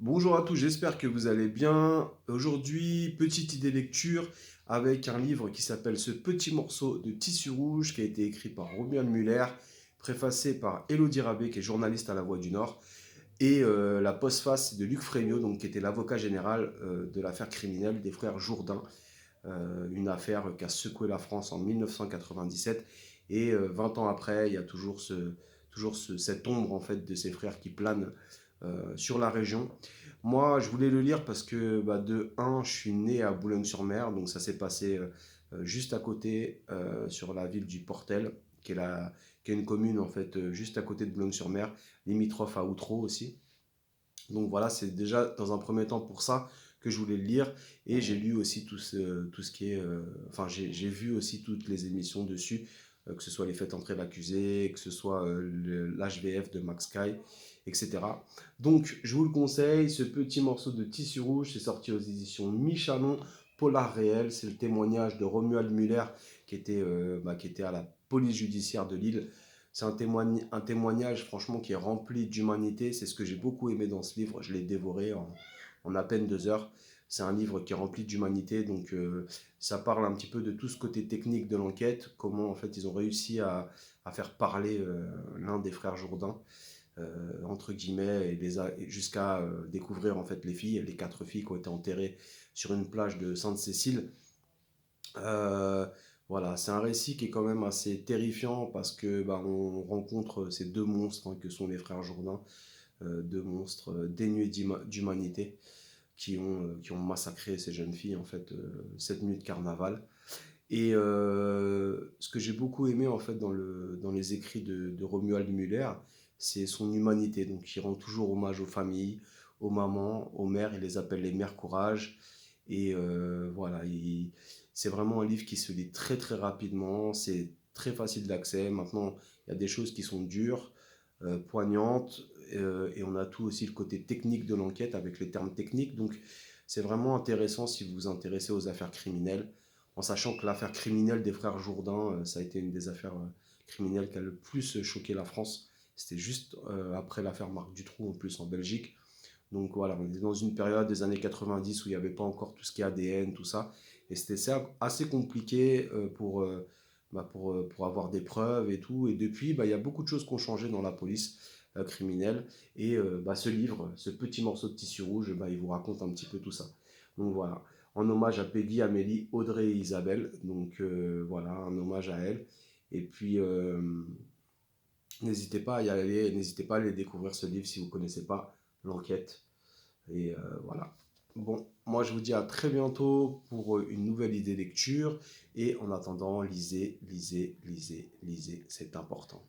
Bonjour à tous, j'espère que vous allez bien. Aujourd'hui, petite idée lecture avec un livre qui s'appelle Ce petit morceau de tissu rouge qui a été écrit par Romuald Muller, préfacé par Élodie Rabé qui est journaliste à La Voix du Nord et la postface de Luc Frémiot donc, qui était l'avocat général de l'affaire criminelle des frères Jourdain, une affaire qui a secoué la France en 1997 et 20 ans après, il y a cette ombre en fait de ces frères qui plane sur la région. Moi, je voulais le lire parce que de un, je suis né à Boulogne-sur-Mer, donc ça s'est passé juste à côté, sur la ville du Portel, qui est une commune en fait juste à côté de Boulogne-sur-Mer, limitrophe à Outreau aussi. Donc voilà, c'est déjà dans un premier temps pour ça que je voulais le lire. Et j'ai lu aussi tout ce qui est... enfin, j'ai vu aussi toutes les émissions dessus, que ce soit Les Faites entrer l'accusé, que ce soit l'HVF de Max Sky, etc. Donc, je vous le conseille, ce petit morceau de tissu rouge, c'est sorti aux éditions Michalon, Polar Réel. C'est le témoignage de Romuald Muller, qui était à la police judiciaire de Lille. C'est un témoignage, franchement, qui est rempli d'humanité. C'est ce que j'ai beaucoup aimé dans ce livre. Je l'ai dévoré en à peine 2 heures. C'est un livre qui est rempli d'humanité. Donc, ça parle un petit peu de tout ce côté technique de l'enquête. Comment, en fait, ils ont réussi à faire parler l'un des frères Jourdain, entre guillemets, jusqu'à découvrir, en fait, les 4 filles qui ont été enterrées sur une plage de Sainte-Cécile. Euh, voilà, c'est un récit qui est quand même assez terrifiant parce que on rencontre ces deux monstres que sont les frères Jourdain, deux monstres dénués d'humanité qui ont massacré ces jeunes filles en fait cette nuit de carnaval. Et ce que j'ai beaucoup aimé en fait dans les écrits de Romuald Muller, c'est son humanité. Donc il rend toujours hommage aux familles, aux mamans, aux mères, il les appelle les mères courage. Et voilà, c'est vraiment un livre qui se lit très très rapidement, c'est très facile d'accès. Maintenant, il y a des choses qui sont dures, poignantes, et on a tout aussi le côté technique de l'enquête avec les termes techniques. Donc c'est vraiment intéressant si vous vous intéressez aux affaires criminelles, en sachant que l'affaire criminelle des frères Jourdain, ça a été une des affaires criminelles qui a le plus choqué la France. C'était juste après l'affaire Marc Dutroux en plus en Belgique. Donc voilà, on est dans une période des années 90 où il n'y avait pas encore tout ce qui est ADN, tout ça. Et c'était assez compliqué pour avoir des preuves et tout. Et depuis, il y a beaucoup de choses qui ont changé dans la police criminelle. Et ce livre, ce petit morceau de tissu rouge, il vous raconte un petit peu tout ça. Donc voilà, en hommage à Peggy, Amélie, Audrey et Isabelle. Donc voilà, un hommage à elles. Et puis, n'hésitez pas à y aller, n'hésitez pas à aller découvrir ce livre si vous ne connaissez pas l'enquête. Et voilà. Bon, moi je vous dis à très bientôt pour une nouvelle idée lecture. Et en attendant, lisez, lisez, lisez, lisez, c'est important.